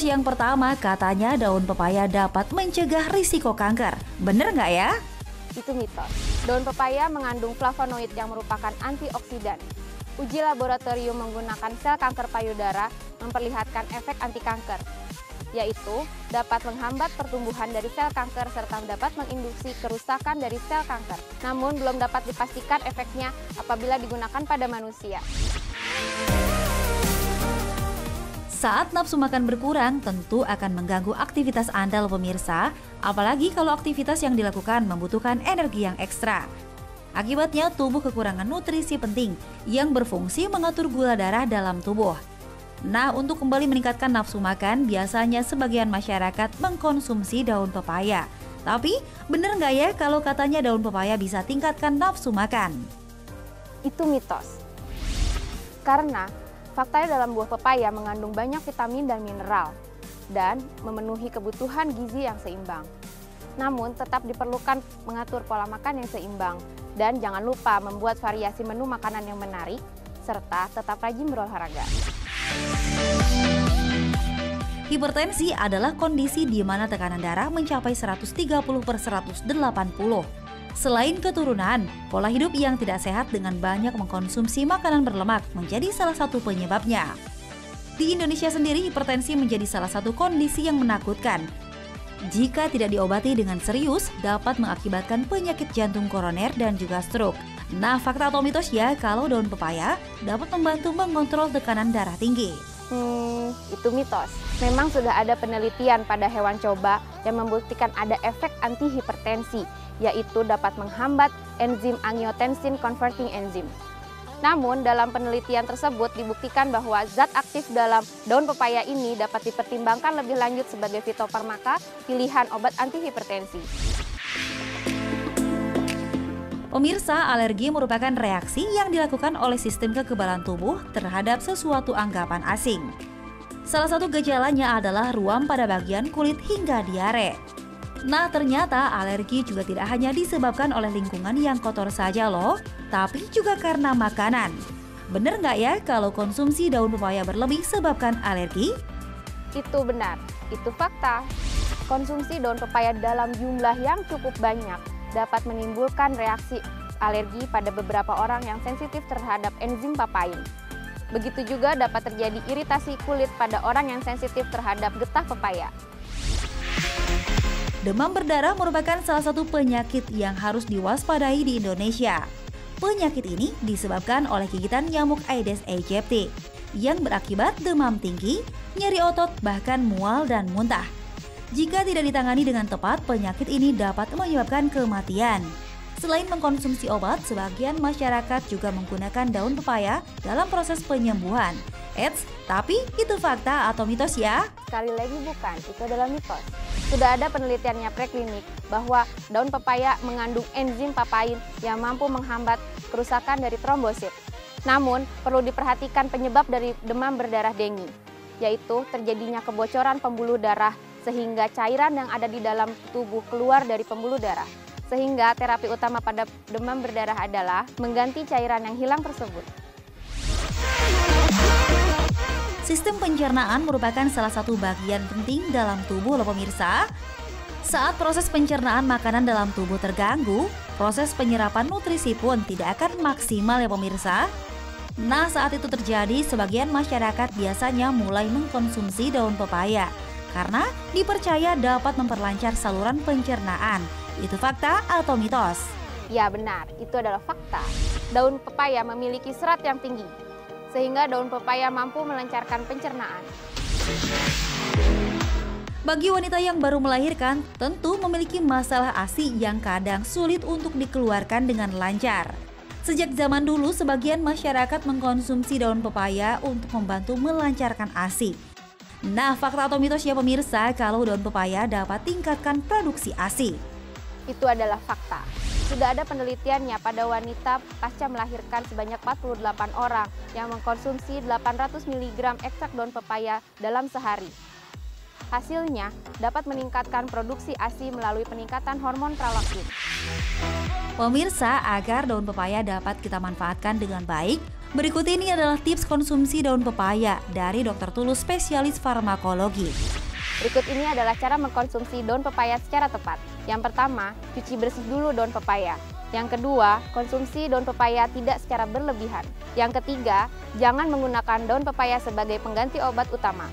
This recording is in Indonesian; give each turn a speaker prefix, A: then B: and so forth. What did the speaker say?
A: Mitos yang pertama, katanya daun pepaya dapat mencegah risiko kanker. Bener nggak ya?
B: Itu mitos. Daun pepaya mengandung flavonoid yang merupakan antioksidan. Uji laboratorium menggunakan sel kanker payudara memperlihatkan efek anti kanker, yaitu dapat menghambat pertumbuhan dari sel kanker serta dapat menginduksi kerusakan dari sel kanker. Namun belum dapat dipastikan efeknya apabila digunakan pada manusia.
A: Saat nafsu makan berkurang, tentu akan mengganggu aktivitas Anda loh pemirsa, apalagi kalau aktivitas yang dilakukan membutuhkan energi yang ekstra. Akibatnya tubuh kekurangan nutrisi penting yang berfungsi mengatur gula darah dalam tubuh. Nah, untuk kembali meningkatkan nafsu makan, biasanya sebagian masyarakat mengkonsumsi daun pepaya. Tapi, bener nggak ya kalau katanya daun pepaya bisa tingkatkan nafsu makan?
B: Itu mitos. Karena faktanya dalam buah pepaya mengandung banyak vitamin dan mineral dan memenuhi kebutuhan gizi yang seimbang. Namun tetap diperlukan mengatur pola makan yang seimbang dan jangan lupa membuat variasi menu makanan yang menarik serta tetap rajin berolahraga.
A: Hipertensi adalah kondisi di mana tekanan darah mencapai 130/180. Selain keturunan, pola hidup yang tidak sehat dengan banyak mengkonsumsi makanan berlemak menjadi salah satu penyebabnya. Di Indonesia sendiri, hipertensi menjadi salah satu kondisi yang menakutkan. Jika tidak diobati dengan serius, dapat mengakibatkan penyakit jantung koroner dan juga stroke. Nah, fakta atau mitos ya kalau daun pepaya dapat membantu mengontrol tekanan darah tinggi?
B: Itu mitos. Memang sudah ada penelitian pada hewan coba yang membuktikan ada efek anti-hipertensi, yaitu dapat menghambat enzim angiotensin converting enzyme. Namun, dalam penelitian tersebut dibuktikan bahwa zat aktif dalam daun pepaya ini dapat dipertimbangkan lebih lanjut sebagai fitofarmaka pilihan obat anti-hipertensi.
A: Pemirsa, alergi merupakan reaksi yang dilakukan oleh sistem kekebalan tubuh terhadap sesuatu anggapan asing. Salah satu gejalanya adalah ruam pada bagian kulit hingga diare. Nah, ternyata alergi juga tidak hanya disebabkan oleh lingkungan yang kotor saja loh, tapi juga karena makanan. Bener nggak ya kalau konsumsi daun pepaya berlebih sebabkan alergi?
B: Itu benar, itu fakta. Konsumsi daun pepaya dalam jumlah yang cukup banyak dapat menimbulkan reaksi alergi pada beberapa orang yang sensitif terhadap enzim papain. Begitu juga dapat terjadi iritasi kulit pada orang yang sensitif terhadap getah pepaya.
A: Demam berdarah merupakan salah satu penyakit yang harus diwaspadai di Indonesia. Penyakit ini disebabkan oleh gigitan nyamuk Aedes aegypti yang berakibat demam tinggi, nyeri otot, bahkan mual dan muntah. Jika tidak ditangani dengan tepat, penyakit ini dapat menyebabkan kematian. Selain mengkonsumsi obat, sebagian masyarakat juga menggunakan daun pepaya dalam proses penyembuhan. Eits, tapi itu fakta atau mitos ya?
B: Sekali lagi bukan, itu adalah mitos. Sudah ada penelitiannya preklinik bahwa daun pepaya mengandung enzim papain yang mampu menghambat kerusakan dari trombosit. Namun, perlu diperhatikan penyebab dari demam berdarah dengue, yaitu terjadinya kebocoran pembuluh darah sehingga cairan yang ada di dalam tubuh keluar dari pembuluh darah. Sehingga terapi utama pada demam berdarah adalah mengganti cairan yang hilang tersebut.
A: Sistem pencernaan merupakan salah satu bagian penting dalam tubuh loh pemirsa. Saat proses pencernaan makanan dalam tubuh terganggu, proses penyerapan nutrisi pun tidak akan maksimal ya pemirsa. Nah, saat itu terjadi, sebagian masyarakat biasanya mulai mengkonsumsi daun pepaya karena dipercaya dapat memperlancar saluran pencernaan. Itu fakta atau mitos?
B: Ya benar, itu adalah fakta. Daun pepaya memiliki serat yang tinggi, sehingga daun pepaya mampu melancarkan pencernaan.
A: Bagi wanita yang baru melahirkan, tentu memiliki masalah ASI yang kadang sulit untuk dikeluarkan dengan lancar. Sejak zaman dulu, sebagian masyarakat mengkonsumsi daun pepaya untuk membantu melancarkan ASI. Nah, fakta atau mitos ya pemirsa kalau daun pepaya dapat tingkatkan produksi ASI?
B: Itu adalah fakta. Sudah ada penelitiannya pada wanita pasca melahirkan sebanyak 48 orang yang mengkonsumsi 800 mg ekstrak daun pepaya dalam sehari. Hasilnya dapat meningkatkan produksi ASI melalui peningkatan hormon prolaktin.
A: Pemirsa, agar daun pepaya dapat kita manfaatkan dengan baik, Berikut ini adalah tips konsumsi daun pepaya dari Dr. Tulus, spesialis farmakologi.
B: Berikut ini adalah cara mengkonsumsi daun pepaya secara tepat. Yang pertama, cuci bersih dulu daun pepaya. Yang kedua, konsumsi daun pepaya tidak secara berlebihan. Yang ketiga, jangan menggunakan daun pepaya sebagai pengganti obat utama.